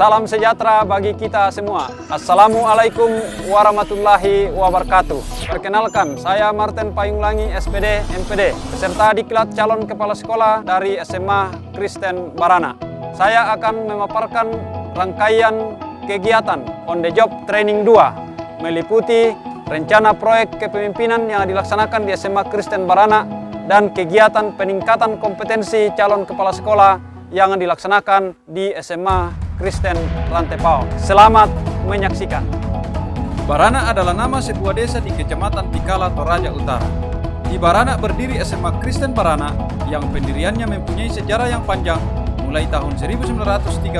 Salam sejahtera bagi kita semua. Assalamualaikum warahmatullahi wabarakatuh. Perkenalkan, saya Martin Payunglangi, SPD, MPD, peserta diklat calon kepala sekolah dari SMA Kristen Barana. Saya akan memaparkan rangkaian kegiatan On the Job Training 2, meliputi rencana proyek kepemimpinan yang dilaksanakan di SMA Kristen Barana dan kegiatan peningkatan kompetensi calon kepala sekolah yang dilaksanakan di SMA Kristen Rantepao. Selamat menyaksikan. Barana adalah nama sebuah desa di Kecamatan Tikala, Toraja Utara. Di Barana berdiri SMA Kristen Barana yang pendiriannya mempunyai sejarah yang panjang mulai tahun 1913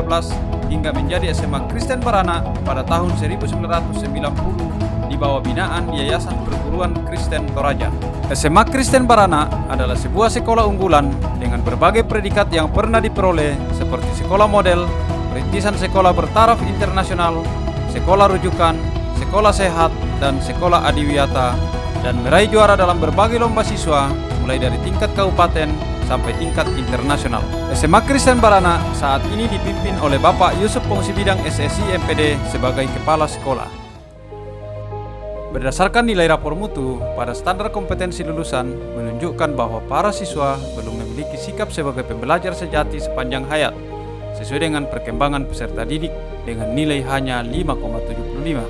hingga menjadi SMA Kristen Barana pada tahun 1990 di bawah binaan Yayasan Perguruan Kristen Toraja. SMA Kristen Barana adalah sebuah sekolah unggulan dengan berbagai predikat yang pernah diperoleh seperti sekolah model, rintisan sekolah bertaraf internasional, sekolah rujukan, sekolah sehat, dan sekolah adiwiyata, dan meraih juara dalam berbagai lomba siswa mulai dari tingkat kabupaten sampai tingkat internasional. SMA Kristen Barana saat ini dipimpin oleh Bapak Yusuf Fungsi Bidang SSI MPD sebagai kepala sekolah. Berdasarkan nilai rapor mutu pada standar kompetensi lulusan menunjukkan bahwa para siswa belum memiliki sikap sebagai pembelajar sejati sepanjang hayat sesuai dengan perkembangan peserta didik dengan nilai hanya 5,75.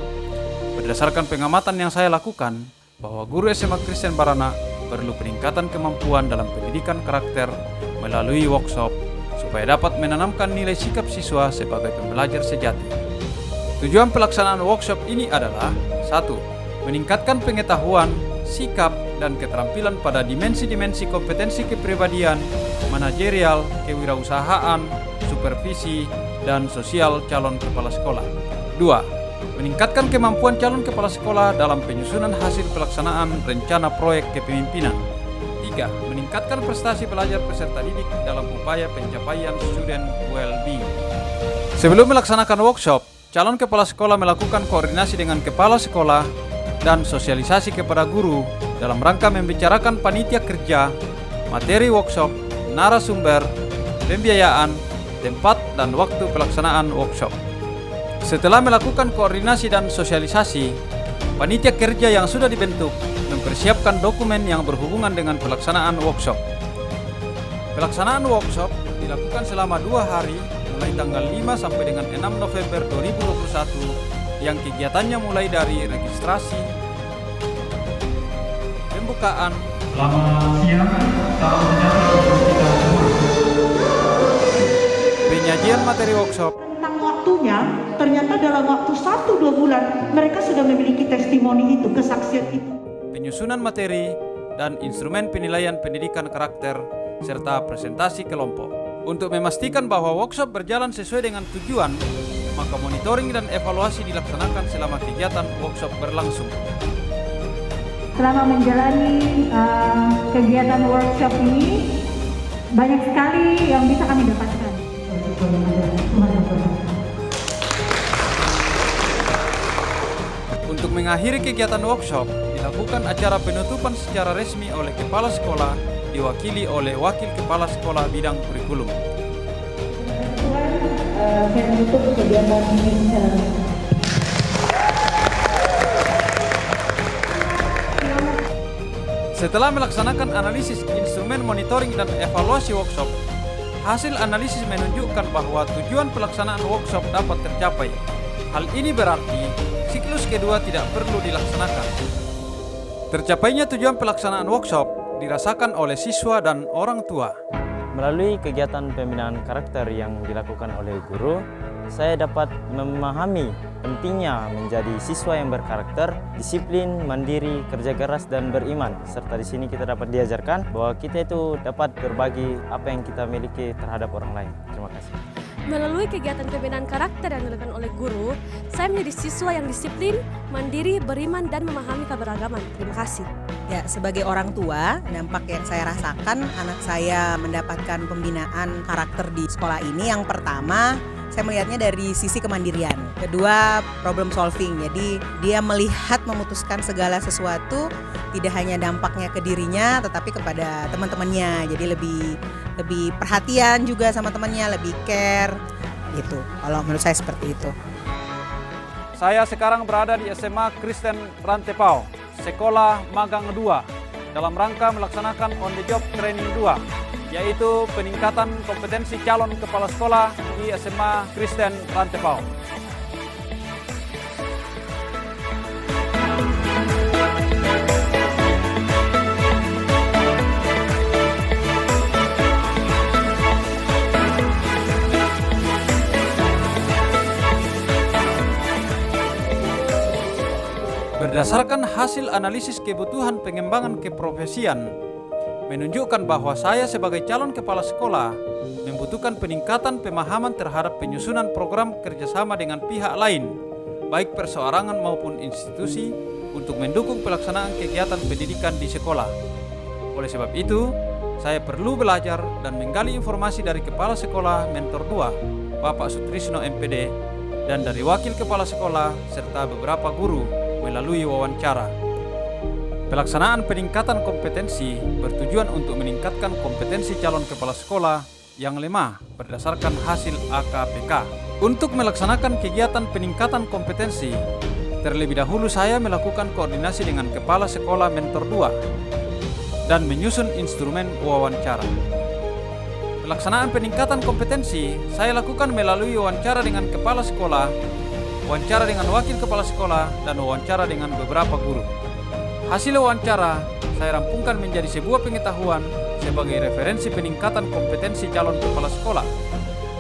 Berdasarkan pengamatan yang saya lakukan bahwa guru SMA Kristen Barana perlu peningkatan kemampuan dalam pendidikan karakter melalui workshop supaya dapat menanamkan nilai sikap siswa sebagai pembelajar sejati. Tujuan pelaksanaan workshop ini adalah 1. Meningkatkan pengetahuan, sikap, dan keterampilan pada dimensi-dimensi kompetensi kepribadian, manajerial, kewirausahaan, supervisi, dan sosial calon kepala sekolah. 2. Meningkatkan kemampuan calon kepala sekolah dalam penyusunan hasil pelaksanaan rencana proyek kepemimpinan. 3. Meningkatkan prestasi pelajar peserta didik dalam upaya pencapaian student well-being. Sebelum melaksanakan workshop, calon kepala sekolah melakukan koordinasi dengan kepala sekolah dan sosialisasi kepada guru dalam rangka membicarakan panitia kerja, materi workshop, narasumber, pembiayaan, tempat, dan waktu pelaksanaan workshop. Setelah melakukan koordinasi dan sosialisasi, panitia kerja yang sudah dibentuk mempersiapkan dokumen yang berhubungan dengan pelaksanaan workshop. Pelaksanaan workshop dilakukan selama 2 hari mulai tanggal 5 sampai dengan 6 November 2021 yang kegiatannya mulai dari registrasi, pembukaan, selamat siang, salam sejahtera untuk kita semua. Penyajian materi workshop. Tentang waktunya, ternyata dalam waktu 1-2 bulan mereka sudah memiliki testimoni itu, kesaksian itu. Penyusunan materi dan instrumen penilaian pendidikan karakter serta presentasi kelompok. Untuk memastikan bahwa workshop berjalan sesuai dengan tujuan, maka monitoring dan evaluasi dilaksanakan selama kegiatan workshop berlangsung. Selama menjalani kegiatan workshop ini, banyak sekali yang bisa kami dapatkan. Untuk mengakhiri kegiatan workshop, dilakukan acara penutupan secara resmi oleh kepala sekolah, diwakili oleh wakil kepala sekolah bidang kurikulum. Saya menutup kegiatan ini secara resmi. Setelah melaksanakan analisis instrumen monitoring dan evaluasi workshop, hasil analisis menunjukkan bahwa tujuan pelaksanaan workshop dapat tercapai. Hal ini berarti siklus kedua tidak perlu dilaksanakan. Tercapainya tujuan pelaksanaan workshop dirasakan oleh siswa dan orang tua. Melalui kegiatan pembinaan karakter yang dilakukan oleh guru, saya dapat memahami pentingnya menjadi siswa yang berkarakter, disiplin, mandiri, kerja keras, dan beriman. Serta di sini kita dapat diajarkan bahwa kita itu dapat berbagi apa yang kita miliki terhadap orang lain. Terima kasih. Melalui kegiatan pembinaan karakter yang dilakukan oleh guru, saya menjadi siswa yang disiplin, mandiri, beriman, dan memahami keberagaman. Terima kasih. Ya, sebagai orang tua, dampak yang saya rasakan anak saya mendapatkan pembinaan karakter di sekolah ini, yang pertama, saya melihatnya dari sisi kemandirian. Kedua, problem solving. Jadi dia melihat memutuskan segala sesuatu tidak hanya dampaknya ke dirinya tetapi kepada teman-temannya. Jadi lebih perhatian juga sama temannya, lebih care. gitu. Kalau menurut saya seperti itu. Saya sekarang berada di SMA Kristen Rantepao, Sekolah Magang 2, dalam rangka melaksanakan on the job training 2, yaitu peningkatan kompetensi calon kepala sekolah di SMA Kristen Rantepao. Berdasarkan hasil analisis kebutuhan pengembangan keprofesian, menunjukkan bahwa saya sebagai calon kepala sekolah membutuhkan peningkatan pemahaman terhadap penyusunan program kerjasama dengan pihak lain, baik perseorangan maupun institusi, untuk mendukung pelaksanaan kegiatan pendidikan di sekolah. Oleh sebab itu, saya perlu belajar dan menggali informasi dari Kepala Sekolah Mentor 2, Bapak Sutrisno MPD, dan dari Wakil Kepala Sekolah serta beberapa guru melalui wawancara. Pelaksanaan peningkatan kompetensi bertujuan untuk meningkatkan kompetensi calon kepala sekolah yang lemah berdasarkan hasil AKPK. Untuk melaksanakan kegiatan peningkatan kompetensi, terlebih dahulu saya melakukan koordinasi dengan Kepala Sekolah Mentor 2 dan menyusun instrumen wawancara. Pelaksanaan peningkatan kompetensi saya lakukan melalui wawancara dengan kepala sekolah, wawancara dengan wakil kepala sekolah, dan wawancara dengan beberapa guru. Hasil wawancara saya rampungkan menjadi sebuah pengetahuan sebagai referensi peningkatan kompetensi calon kepala sekolah,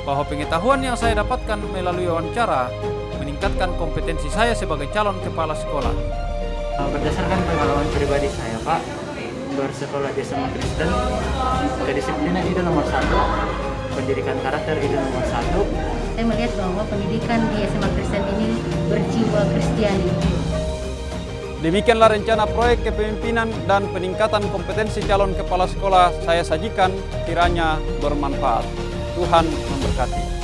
bahwa pengetahuan yang saya dapatkan melalui wawancara meningkatkan kompetensi saya sebagai calon kepala sekolah. Berdasarkan pengalaman pribadi saya, Pak, bersekolah di SMA Kristen, kedisiplinan itu nomor 1, pendidikan karakter itu nomor 1. Saya melihat bahwa pendidikan di SMA Kristen ini berjiwa Kristiani. Demikianlah rencana proyek kepemimpinan dan peningkatan kompetensi calon kepala sekolah saya sajikan, kiranya bermanfaat. Tuhan memberkati.